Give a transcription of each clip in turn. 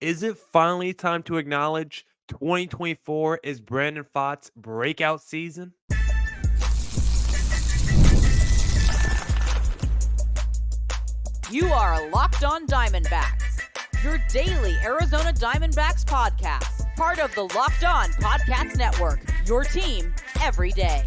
Is it finally time to acknowledge 2024 is Brandon Pfaadt's breakout season? You are Locked On Diamondbacks, your daily Arizona Diamondbacks podcast, part of the Locked On Podcast Network, your team every day.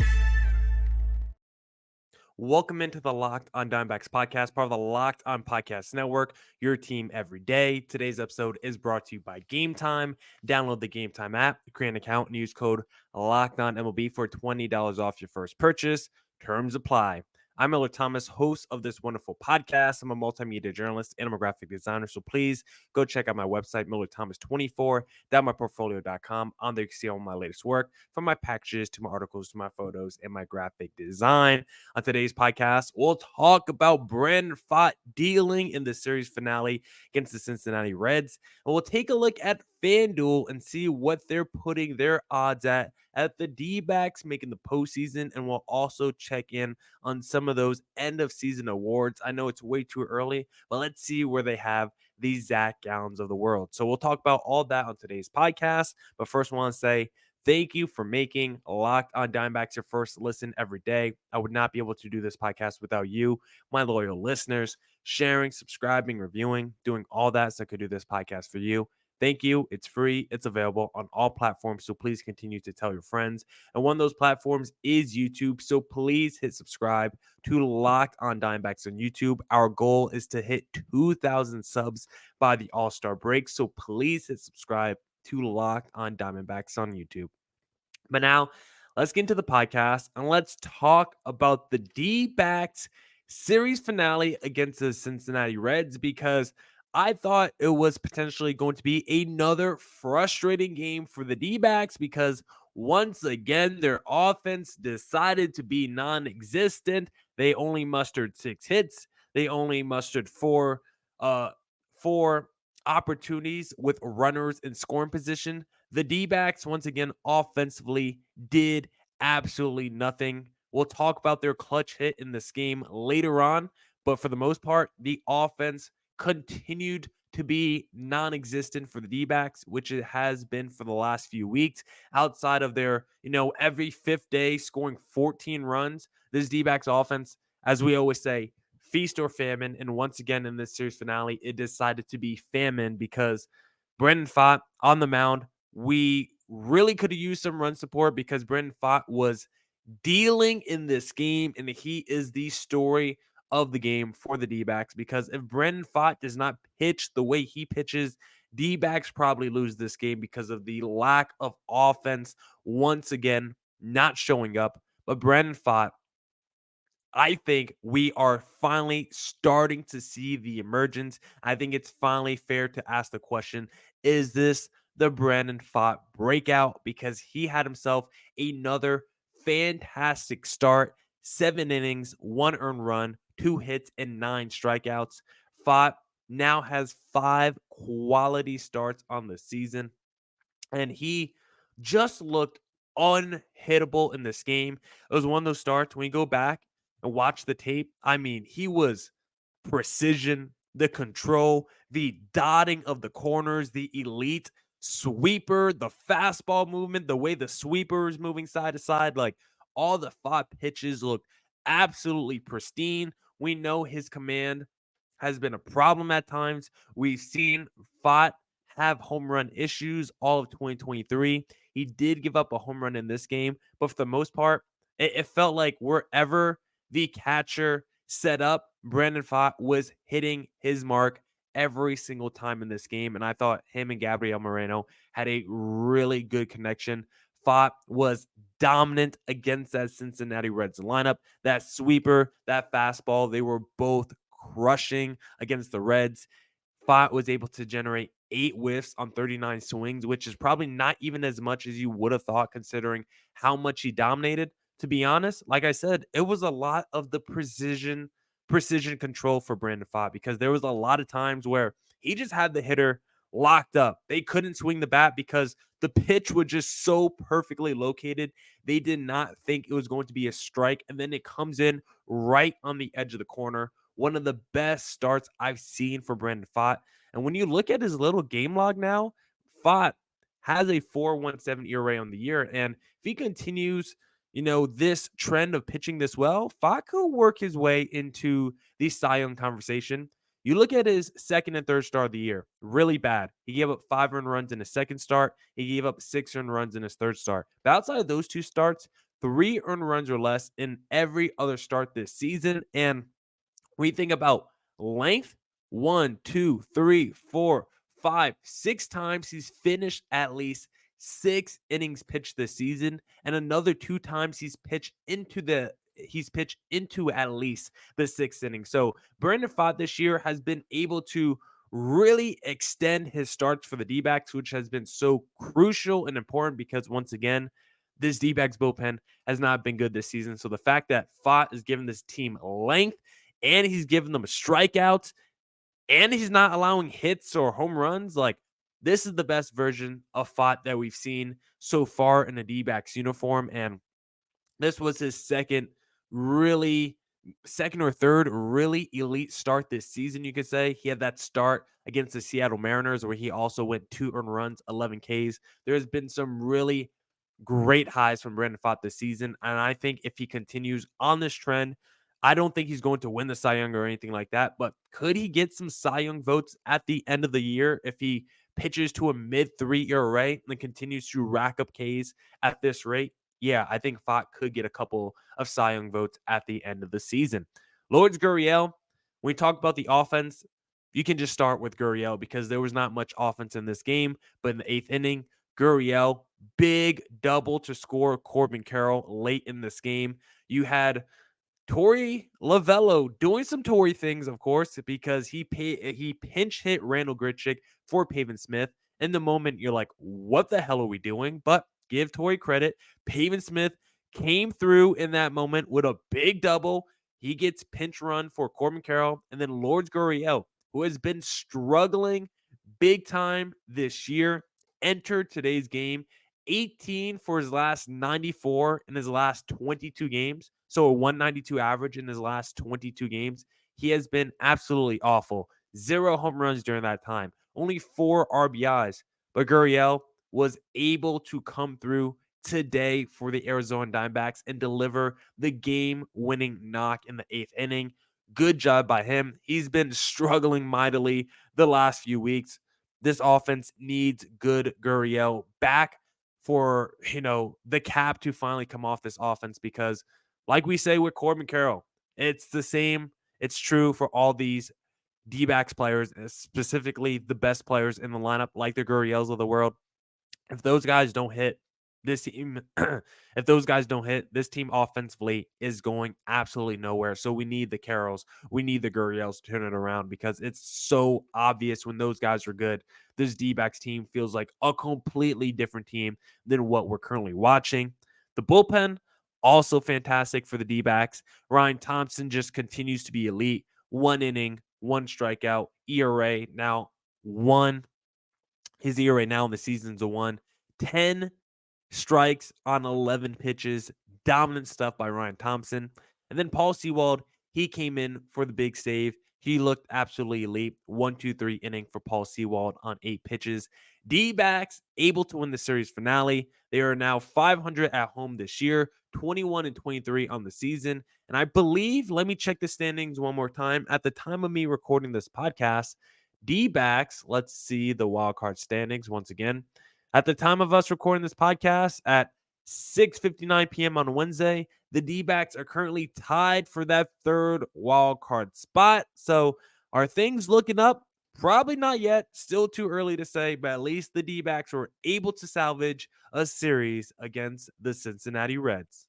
Welcome into the Locked On Diamondbacks podcast, part of the Locked On Podcast Network, your team every day. Today's episode is brought to you by GameTime. Download the GameTime app, create an account, and use code LOCKEDONMLB for $20 off your first purchase. Terms apply. I'm Millard Thomas, host of this wonderful podcast. I'm a multimedia journalist and I'm a graphic designer, so please go check out my website, MillardThomas24.myportfolio.com. On there, you can see all my latest work, from my packages to my articles to my photos and my graphic design. On today's podcast, we'll talk about Brandon Pfaadt dealing in the series finale against the Cincinnati Reds. And we'll take a look at FanDuel and see what they're putting their odds at the Dbacks making the postseason. And we'll also check in on some of those end of season awards. I know it's way too early, but let's see where they have the Zach Gallons of the world. So we'll talk about all that on today's podcast. But first, I want to say thank you for making Locked On Diamondbacks your first listen every day. I would not be able to do this podcast without you, my loyal listeners, sharing, subscribing, reviewing, doing all that so I could do this podcast for you. Thank you. It's free. It's available on all platforms. So please continue to tell your friends. And one of those platforms is YouTube. So please hit subscribe to Locked On Diamondbacks on YouTube. Our goal is to hit 2,000 subs by the All-Star break. So please hit subscribe to Locked On Diamondbacks on YouTube. But now let's get into the podcast and let's talk about the Dbacks series finale against the Cincinnati Reds, because I thought it was potentially going to be another frustrating game for the Dbacks because once again their offense decided to be non-existent. They only mustered 6 hits. They only mustered four opportunities with runners in scoring position. The D-backs, once again, offensively did absolutely nothing. We'll talk about their clutch hit in this game later on, but for the most part, the offense continued to be non-existent for the D-backs, which it has been for the last few weeks. Outside of their, every fifth day scoring 14 runs, this D-backs offense, as we always say, feast or famine. And once again, in this series finale, it decided to be famine because Brandon Pfaadt on the mound, we really could have used some run support because Brandon Pfaadt was dealing in this game, and he is the story of the game for the D-backs, because if Brandon Pfaadt does not pitch the way he pitches, D-backs probably lose this game because of the lack of offense once again not showing up. But Brandon Pfaadt, I think we are finally starting to see the emergence. I think it's finally fair to ask the question, is this the Brandon Pfaadt breakout? Because he had himself another fantastic start. 7 innings, 1 earned run, 2 hits, and 9 strikeouts. Pfaadt now has 5 quality starts on the season, and he just looked unhittable in this game. It was one of those starts when you go back and watch the tape. I mean, he was precision, the control, the dotting of the corners, the elite sweeper, the fastball movement, the way the sweeper is moving side to side. Like, all the 5 pitches looked absolutely pristine. We know his command has been a problem at times. We've seen Pfaadt have home run issues all of 2023. He did give up a home run in this game, but for the most part, it felt like wherever the catcher set up, Brandon Pfaadt was hitting his mark every single time in this game. And I thought him and Gabriel Moreno had a really good connection. Pfaadt was dominant against that Cincinnati Reds lineup. That sweeper, that fastball, they were both crushing against the Reds. Pfaadt was able to generate 8 whiffs on 39 swings, which is probably not even as much as you would have thought considering how much he dominated. To be honest, like I said, it was a lot of the precision control for Brandon Pfaadt, because there was a lot of times where he just had the hitter locked up. They couldn't swing the bat because the pitch was just so perfectly located. They did not think it was going to be a strike, and then it comes in right on the edge of the corner. One of the best starts I've seen for Brandon Pfaadt. And when you look at his little game log now, Pfaadt has a 4.17 ERA on the year. And if he continues, this trend of pitching this well, Pfaadt could work his way into the Cy Young conversation. You look at his second and third start of the year, really bad. He gave up 5 earned runs in his second start. He gave up 6 earned runs in his third start. But outside of those two starts, 3 earned runs or less in every other start this season. And when you think about length, 1, 2, 3, 4, 5, 6 times he's finished at least 6 innings pitched this season, and another 2 times he's pitched into at least the 6th inning. So Brandon Pfaadt this year has been able to really extend his starts for the D-backs, which has been so crucial and important because once again, this D-backs bullpen has not been good this season. So the fact that Pfaadt is giving this team length and he's giving them strikeouts and he's not allowing hits or home runs, like this is the best version of Pfaadt that we've seen so far in a D-backs uniform. And this was his second or third really elite start this season, you could say. He had that start against the Seattle Mariners where he also went 2 earned runs, 11 Ks. There's been some really great highs from Brandon Pfaadt this season. And I think if he continues on this trend, I don't think he's going to win the Cy Young or anything like that. But could he get some Cy Young votes at the end of the year if he pitches to a mid-3 ERA and continues to rack up Ks at this rate? Yeah, I think Pfaadt could get a couple of Cy Young votes at the end of the season. Lourdes Gurriel, when we talk about the offense, you can just start with Gurriel because there was not much offense in this game. But in the 8th inning, Gurriel, big double to score Corbin Carroll late in this game. You had Torey Lovello doing some Torey things, of course, because he pinch hit Randall Grichuk for Pavin Smith. In the moment, you're like, what the hell are we doing? But give Torey credit. Pavin Smith came through in that moment with a big double. He gets pinch run for Corbin Carroll. And then Lourdes Gurriel, who has been struggling big time this year, entered today's game 18 for his last 94 in his last 22 games. So a 192 average in his last 22 games. He has been absolutely awful. 0 home runs during that time. Only 4 RBIs. But Gurriel was able to come through today for the Arizona Diamondbacks and deliver the game-winning knock in the 8th inning. Good job by him. He's been struggling mightily the last few weeks. This offense needs good Gurriel back for, the cap to finally come off this offense because like we say with Corbin Carroll, it's the same. It's true for all these D-backs players, specifically the best players in the lineup, like the Gurriels of the world. If those guys don't hit, this team, if those guys don't hit, this team offensively is going absolutely nowhere. So we need the Carrolls, we need the Gurriels to turn it around because it's so obvious when those guys are good. This D-backs team feels like a completely different team than what we're currently watching. The bullpen, also fantastic for the D-backs. Ryan Thompson just continues to be elite. 1 inning, 1 strikeout, ERA now 1. His ERA now in the season's a 1. 10 strikes on 11 pitches. Dominant stuff by Ryan Thompson. And then Paul Sewald, he came in for the big save. He looked absolutely elite. 1-2-3 inning for Paul Sewald on 8 pitches. D-backs able to win the series finale. They are now 500 at home this year, 21-23 on the season. And I believe, let me check the standings one more time. At the time of me recording this podcast, D-backs, let's see the wild card standings once again. At the time of us recording this podcast at 6:59 p.m. on Wednesday, the D-backs are currently tied for that 3rd wild card spot. So are things looking up? Probably not yet. Still too early to say, but at least the D-backs were able to salvage a series against the Cincinnati Reds.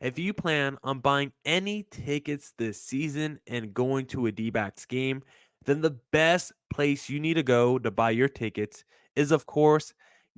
If you plan on buying any tickets this season and going to a D-backs game, then the best place you need to go to buy your tickets is, of course,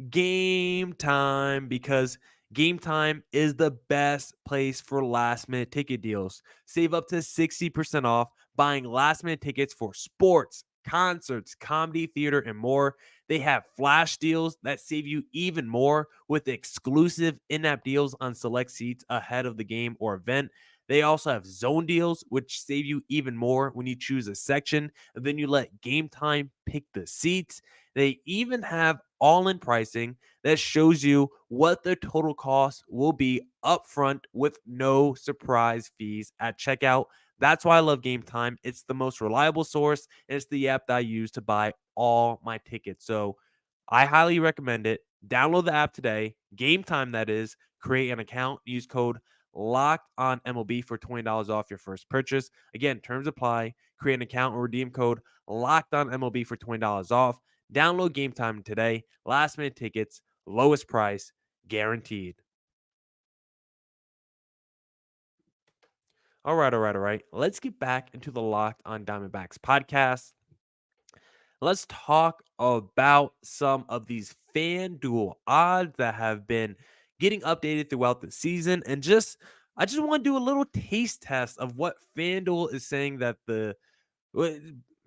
GameTime, because GameTime is the best place for last minute ticket deals. Save up to 60% off buying last minute tickets for sports, concerts, comedy, theater, and more. They have flash deals that save you even more with exclusive in-app deals on select seats ahead of the game or event. They also have zone deals, which save you even more when you choose a section. And then you let Game Time pick the seats. They even have all in pricing that shows you what the total cost will be upfront with no surprise fees at checkout. That's why I love Game Time. It's the most reliable source, and it's the app that I use to buy all my tickets. So I highly recommend it. Download the app today. Game Time, that is. Create an account. Use code locked on MLB for $20 off your first purchase. Again, terms apply. Create an account or redeem code locked on MLB for $20 off. Download Game Time today. Last minute tickets, lowest price, guaranteed. All right. Let's get back into the Locked on Diamondbacks podcast. Let's talk about some of these FanDuel odds that have been getting updated throughout the season. And I just want to do a little taste test of what FanDuel is saying that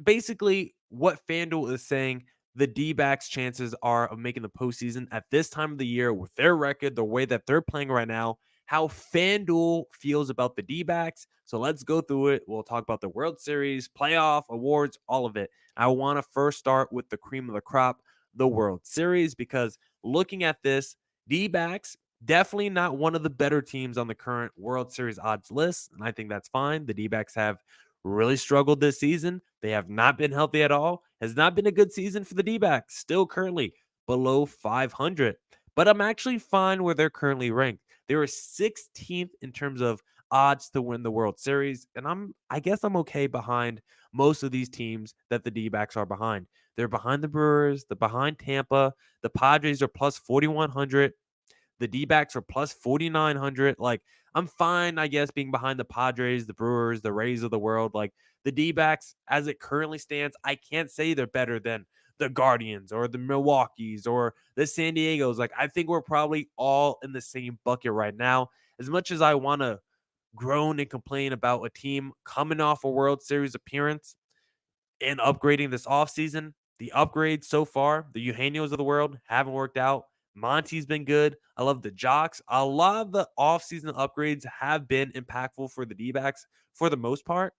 basically what FanDuel is saying the D-backs chances are of making the postseason at this time of the year with their record, the way that they're playing right now, how FanDuel feels about the D-backs. So let's go through it. We'll talk about the World Series, playoff, awards, all of it. I want to first start with the cream of the crop, the World Series, because looking at this, D-backs definitely not one of the better teams on the current World Series odds list, and I think that's fine. The D-backs have really struggled this season. They have not been healthy at all. Has not been a good season for the D-backs. Still currently below 500. But I'm actually fine where they're currently ranked. They were 16th in terms of odds to win the World Series, and I guess I'm okay behind most of these teams that the D-backs are behind. They're behind the Brewers, they're behind Tampa. The Padres are plus 4,100. The D-backs are plus 4,900. Like, I'm fine, I guess, being behind the Padres, the Brewers, the Rays of the world. Like, the D-backs, as it currently stands, I can't say they're better than the Guardians or the Milwaukees or the San Diegos. Like, I think we're probably all in the same bucket right now. As much as I want to groan and complain about a team coming off a World Series appearance, and upgrading this offseason. The upgrades so far, the Eugenio's of the world, haven't worked out. Monty's been good. I love the Jocks. A lot of the offseason upgrades have been impactful for the D-backs for the most part.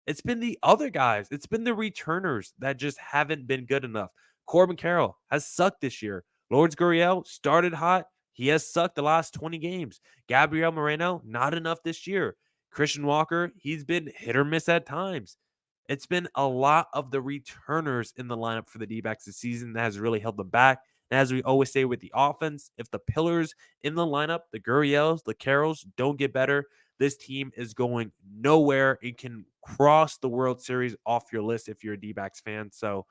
It's been the other guys. It's been the returners that just haven't been good enough. Corbin Carroll has sucked this year. Lourdes Gurriel started hot. He has sucked the last 20 games. Gabriel Moreno, not enough this year. Christian Walker, he's been hit or miss at times. It's been a lot of the returners in the lineup for the D-backs this season that has really held them back. And as we always say with the offense, if the pillars in the lineup, the Gurriels, the Carrolls, don't get better, this team is going nowhere. It can cross the World Series off your list if you're a D-backs fan. So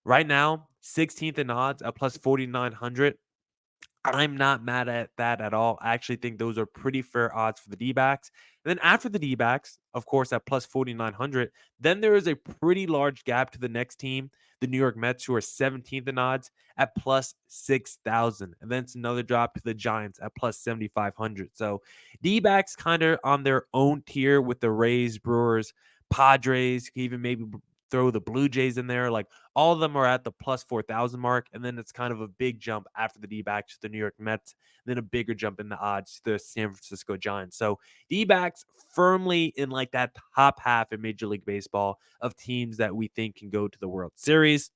right now, 16th in odds at plus 4,900. I'm not mad at that at all. I actually think those are pretty fair odds for the D-backs. And then after the D-backs, of course, at plus 4,900, then there is a pretty large gap to the next team, the New York Mets, who are 17th in odds at plus 6,000. And then it's another drop to the Giants at plus 7,500. So D-backs kind of on their own tier with the Rays, Brewers, Padres, even maybe throw the Blue Jays in there. Like, all of them are at the plus 4,000 mark. And then it's kind of a big jump after the D-backs to the New York Mets, and then a bigger jump in the odds to the San Francisco Giants. So D-backs firmly in like that top half in Major League Baseball of teams that we think can go to the World Series.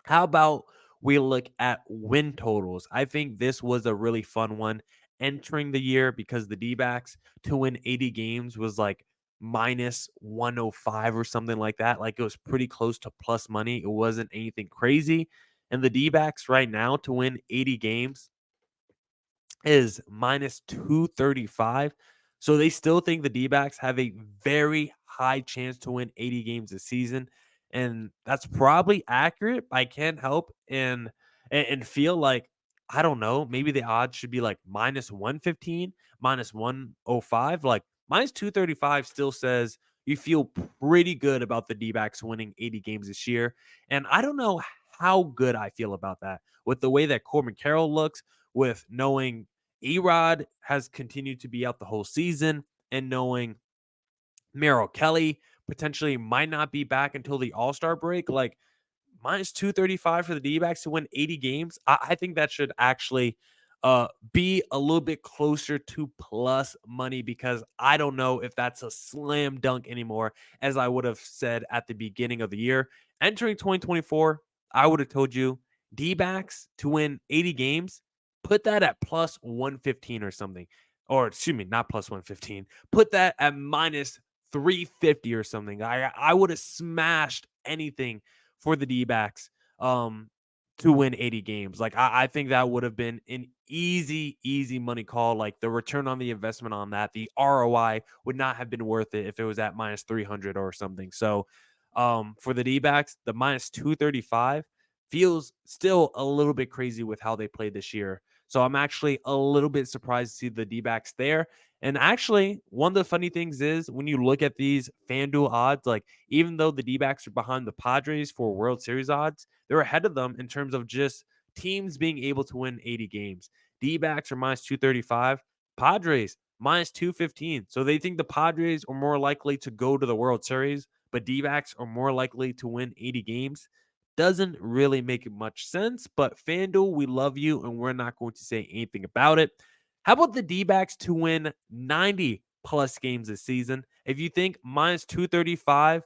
How about we look at win totals? I think this was a really fun one entering the year because the D-backs to win 80 games was like minus 105 or something like that. Like, it was pretty close to plus money. It wasn't anything crazy. And the D-backs right now to win 80 games is minus 235. So they still think the D-backs have a very high chance to win 80 games this season. And that's probably accurate. I can't help and feel like, I don't know, maybe the odds should be like minus 115, minus 105. Like, minus 235 still says you feel pretty good about the D-backs winning 80 games this year. And I don't know how good I feel about that with the way that Corbin Carroll looks, with knowing Erod has continued to be out the whole season, and knowing Merrill Kelly potentially might not be back until the All-Star break. Like, minus 235 for the D-backs to win 80 games. I think that should actually be a little bit closer to plus money because I don't know if that's a slam dunk anymore, as I would have said at the beginning of the year. Entering 2024, I would have told you D-backs to win 80 games, put that at plus 115 or something. Or excuse me, not plus 115. Put that at minus 350 or something. I would have smashed anything for the D-backs. To win 80 games. Like I think that would have been an easy money call. Like the return on the investment on that, the ROI would not have been worth it if it was at minus 300 or something. So for the D-backs, the minus 235 feels still a little bit crazy with how they played this year. So I'm actually a little bit surprised to see the D-backs there. And actually, one of the funny things is when you look at these FanDuel odds, like even though the D-backs are behind the Padres for World Series odds, they're ahead of them in terms of just teams being able to win 80 games. D-backs are minus 235, Padres minus 215. So they think the Padres are more likely to go to the World Series, but D-backs are more likely to win 80 games. Doesn't really make much sense, but FanDuel, we love you and we're not going to say anything about it. How about the D-backs to win 90 plus games this season? If you think minus 235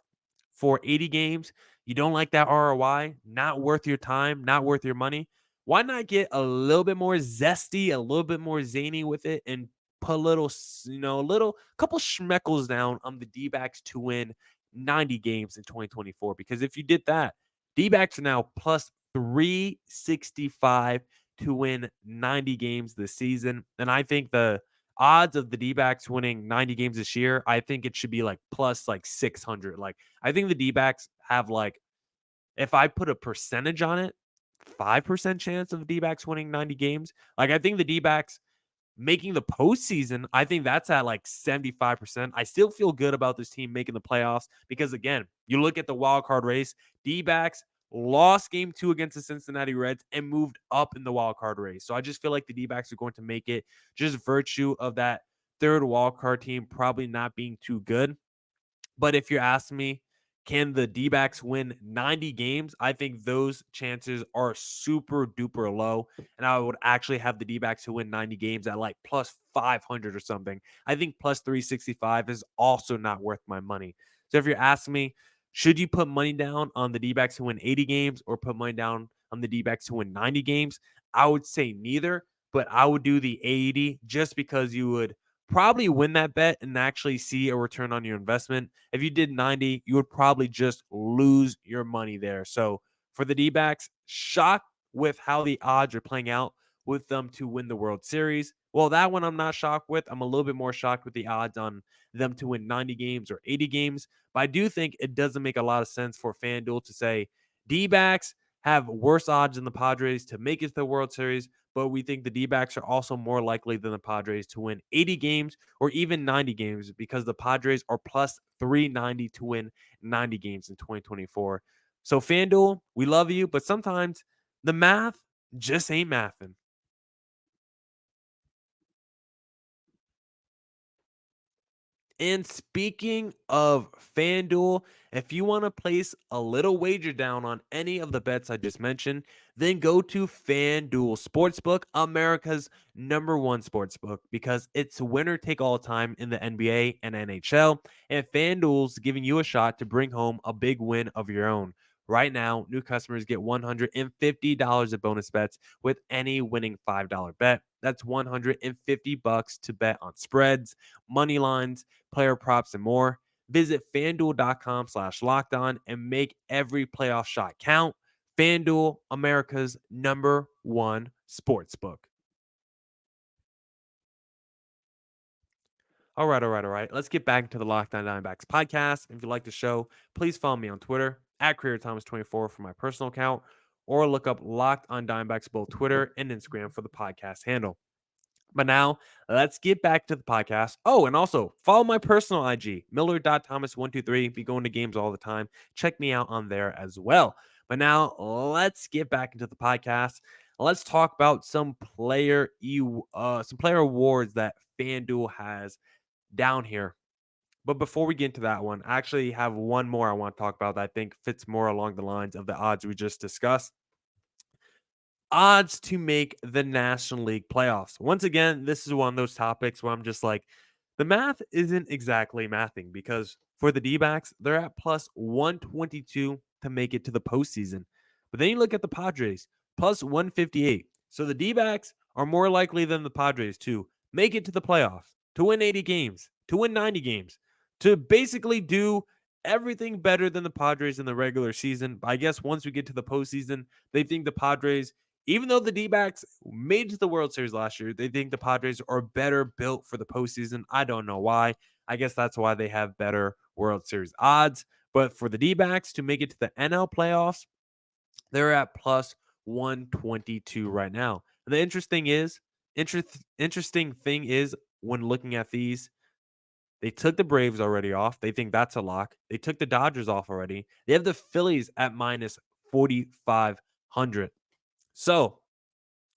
for 80 games, you don't like that ROI, not worth your time, not worth your money, why not get a little bit more zesty, a little bit more zany with it and put a little, a little couple schmeckles down on the D-backs to win 90 games in 2024? Because if you did that, D-backs are now plus 365 to win 90 games this season. And I think the odds of the D-backs winning 90 games this year, I think it should be like plus like 600. Like I think the D-backs have like, if I put a percentage on it, 5% chance of the D-backs winning 90 games. Like I think the D-backs making the postseason, I think that's at like 75%. I still feel good about this team making the playoffs because, again, you look at the wild card race, D-backs lost game 2 against the Cincinnati Reds and moved up in the wild card race. So I just feel like the D-backs are going to make it, just virtue of that third wild card team probably not being too good. But if you're asking me, can the D-backs win 90 games? I think those chances are super duper low. And I would actually have the D-backs who win 90 games at like plus 500 or something. I think plus 365 is also not worth my money. So if you're asking me, should you put money down on the D-backs who win 80 games or put money down on the D-backs who win 90 games? I would say neither, but I would do the 80 just because you would probably win that bet and actually see a return on your investment. If you did 90, you would probably just lose your money there. So for the D-backs, shocked with how the odds are playing out with them to win the World Series. Well, that one I'm not shocked with. I'm a little bit more shocked with the odds on them to win 90 games or 80 games. But I do think it doesn't make a lot of sense for FanDuel to say D-backs have worse odds than the Padres to make it to the World Series, but we think the D-backs are also more likely than the Padres to win 80 games or even 90 games because the Padres are plus 390 to win 90 games in 2024. So FanDuel, we love you, but sometimes the math just ain't mathing. And speaking of FanDuel, if you want to place a little wager down on any of the bets I just mentioned, then go to FanDuel Sportsbook, America's number one sportsbook, because it's winner take all time in the NBA and NHL. And FanDuel's giving you a shot to bring home a big win of your own. Right now, new customers get $150 of bonus bets with any winning $5 bet. That's $150 to bet on spreads, money lines, player props, and more. Visit fanduel.com/lockedon and make every playoff shot count. FanDuel, America's number one sportsbook. All right. Let's get back into the Locked On Diamondbacks podcast. If you like the show, please follow me on Twitter at CreatorThomas24 for my personal account, or look up Locked On Diamondbacks both Twitter and Instagram for the podcast handle. But now let's get back to the podcast. Oh, and also follow my personal IG, Millard.Thomas123. Be going to games all the time. Check me out on there as well. But now let's get back into the podcast. Let's talk about some player awards that FanDuel has down here. But before we get into that one, I actually have one more I want to talk about that I think fits more along the lines of the odds we just discussed. odds to make the National League playoffs. Once again, this is one of those topics where I'm just like, the math isn't exactly mathing because for the D-backs, they're at plus 122 to make it to the postseason. But then you look at the Padres, plus 158. So the D-backs are more likely than the Padres to make it to the playoffs, to win 80 games, to win 90 games, to basically do everything better than the Padres in the regular season. But I guess once we get to the postseason, they think the Padres, even though the D-backs made it to the World Series last year, they think the Padres are better built for the postseason. I don't know why. I guess that's why they have better World Series odds. But for the D-backs to make it to the NL playoffs, they're at plus 122 right now. And the interesting thing is when looking at these, they took the Braves already off. They think that's a lock. They took the Dodgers off already. They have the Phillies at minus 4,500. So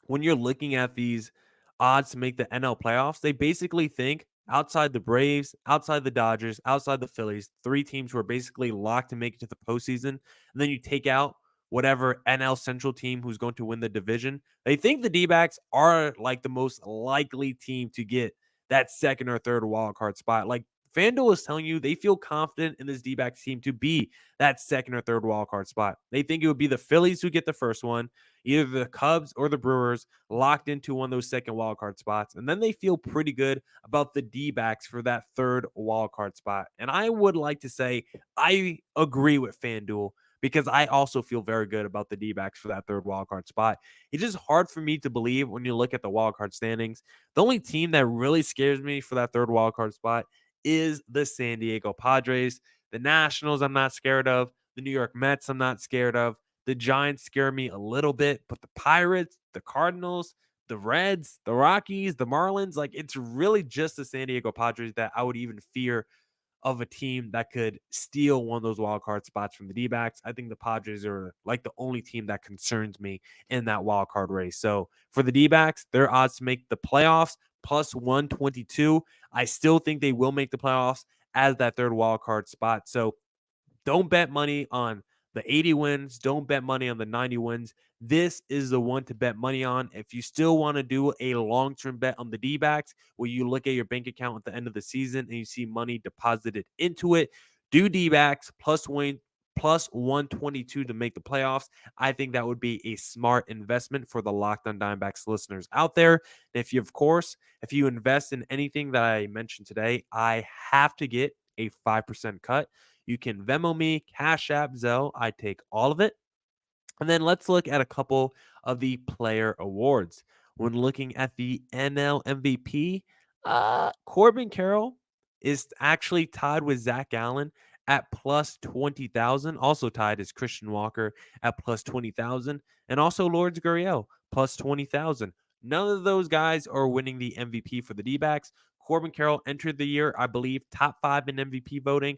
when you're looking at these odds to make the NL playoffs, they basically think outside the Braves, outside the Dodgers, outside the Phillies, three teams who are basically locked to make it to the postseason. And then you take out whatever NL Central team who's going to win the division. They think the D-backs are like the most likely team to get that second or third wild card spot. Like FanDuel is telling you they feel confident in this D-backs team to be that second or third wild card spot. They think it would be the Phillies who get the first one, either the Cubs or the Brewers locked into one of those second wild card spots. And then they feel pretty good about the D-backs for that third wild card spot. And I would like to say I agree with FanDuel because I also feel very good about the D-backs for that third wild card spot. It's just hard for me to believe when you look at the wild card standings. The only team that really scares me for that third wild card spot is the San Diego Padres. The Nationals, I'm not scared of. The New York Mets, I'm not scared of. The Giants scare me a little bit, but the Pirates, the Cardinals, the Reds, the Rockies, the Marlins, like it's really just the San Diego Padres that I would even fear of a team that could steal one of those wild card spots from the D-backs. I think the Padres are like the only team that concerns me in that wild card race. So for the D-backs, their odds to make the playoffs plus 122. I still think they will make the playoffs as that third wild card spot. So don't bet money on the 80 wins. Don't bet money on the 90 wins. This is the one to bet money on. If you still want to do a long-term bet on the D-backs, where you look at your bank account at the end of the season and you see money deposited into it, do D-backs plus 122 to make the playoffs. I think that would be a smart investment for the Locked on Diamondbacks listeners out there. And if you invest in anything that I mentioned today, I have to get a 5% cut. You can Venmo me, Cash App, Zelle. I take all of it. And then let's look at a couple of the player awards. When looking at the NL MVP, Corbin Carroll is actually tied with Zach Gallen at plus 20,000. Also tied is Christian Walker at plus 20,000. And also Lourdes Gurriel plus 20,000. None of those guys are winning the MVP for the D-backs. Corbin Carroll entered the year, I believe, top 5 in MVP voting.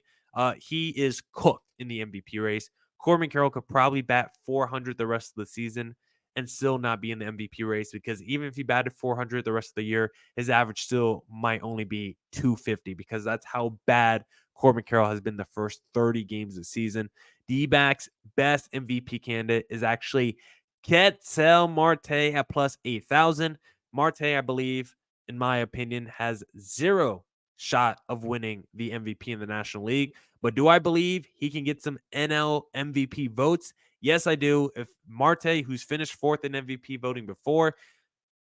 He is cooked in the MVP race. Corbin Carroll could probably bat 400 the rest of the season and still not be in the MVP race because even if he batted 400 the rest of the year, his average still might only be 250 because that's how bad Corbin Carroll has been the first 30 games of the season. D-backs best MVP candidate is actually Ketel Marte at plus 8,000. Marte, I believe, in my opinion, has zero shot of winning the MVP in the National League. But do I believe he can get some NL MVP votes? Yes, I do. If Marte, who's finished fourth in MVP voting before,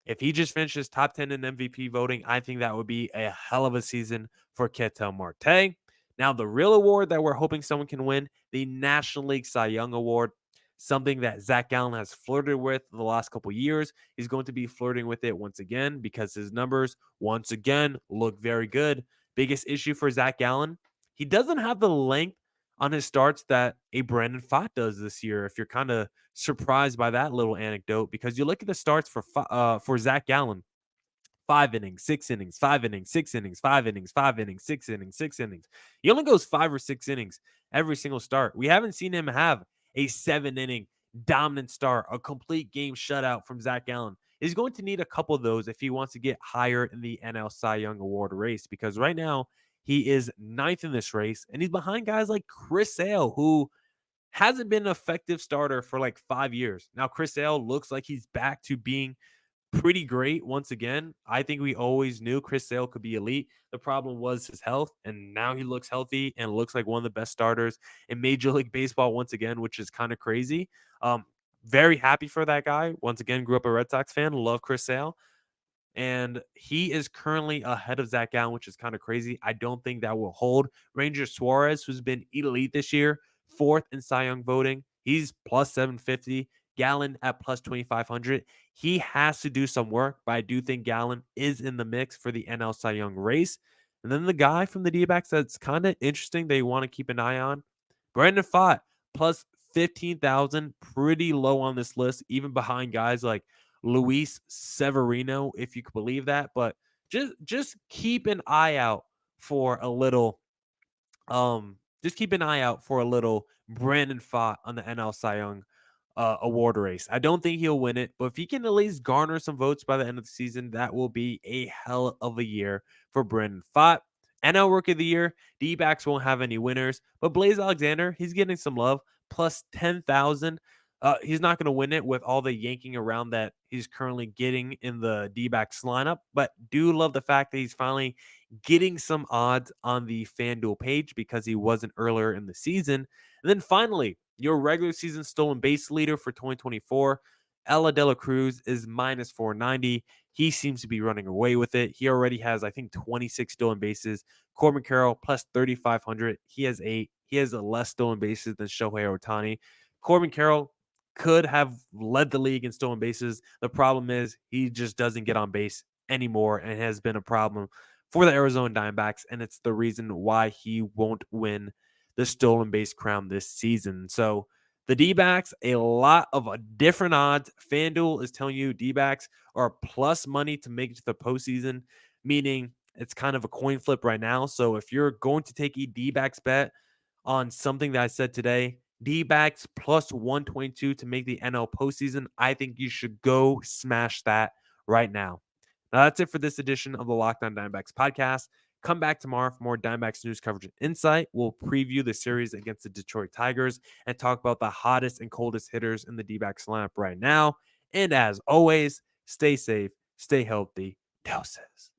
if he just finishes top 10 in MVP voting, I think that would be a hell of a season for Ketel Marte. Now, the real award that we're hoping someone can win, the National League Cy Young Award, something that Zach Gallen has flirted with the last couple years. He's going to be flirting with it once again because his numbers, once again, look very good. Biggest issue for Zach Gallen, he doesn't have the length on his starts that a Brandon Pfaadt does this year. If you're kind of surprised by that little anecdote, because you look at the starts for Zach Gallen, 5 innings, 6 innings, 5 innings, 6 innings, 5 innings, 5 innings, 6 innings, 6 innings. He only goes 5 or 6 innings every single start. We haven't seen him have a 7 inning dominant start, a complete game shutout from Zach Gallen. He's going to need a couple of those if he wants to get higher in the NL Cy Young Award race because right now he is ninth in this race and he's behind guys like Chris Sale, who hasn't been an effective starter for like 5 years. Now, Chris Sale looks like he's back to being pretty great once again. I think we always knew Chris Sale could be elite. The problem was his health, and now he looks healthy and looks like one of the best starters in Major League Baseball once again, which is kind of crazy. Um, very happy for that guy. Once again, grew up a Red Sox fan, love Chris Sale. And he is currently ahead of Zach Gallen, which is kind of crazy. I don't think that will hold. Ranger Suarez, who's been elite this year, fourth in Cy Young voting. He's plus 750. Gallen at plus 2,500. He has to do some work, but I do think Gallen is in the mix for the NL Cy Young race. And then the guy from the D-backs that's kind of interesting that you want to keep an eye on, Brandon Pfaadt, plus 15,000. Pretty low on this list, even behind guys like Luis Severino, if you could believe that. But just keep an eye out for a little just keep an eye out for a little Brandon Pfaadt on the NL Cy Young award race. I don't think he'll win it, but if he can at least garner some votes by the end of the season, that will be a hell of a year for Brandon Pfaadt. NL Rookie of the Year, D-backs won't have any winners, but Blaze Alexander, he's getting some love, plus 10,000. He's not going to win it with all the yanking around that he's currently getting in the D-backs lineup, but do love the fact that he's finally getting some odds on the FanDuel page because he wasn't earlier in the season. And then finally, your regular season stolen base leader for 2024, Ella De La Cruz, is minus 490. He seems to be running away with it. He already has, I think, 26 stolen bases. Corbin Carroll plus 3,500. He has a less stolen bases than Shohei Ohtani. Corbin Carroll could have led the league in stolen bases. The problem is he just doesn't get on base anymore and has been a problem for the Arizona Diamondbacks, and it's the reason why he won't win the stolen base crown this season. So the D-backs, a lot of different odds. FanDuel is telling you D-backs are plus money to make it to the postseason, meaning it's kind of a coin flip right now. So if you're going to take a D-backs bet on something that I said today, D-backs plus 122 to make the NL postseason, I think you should go smash that right now. Now, that's it for this edition of the Locked On Diamondbacks podcast. Come back tomorrow for more Diamondbacks news coverage and insight. We'll preview the series against the Detroit Tigers and talk about the hottest and coldest hitters in the D-backs lineup right now. And as always, stay safe, stay healthy. Deuces.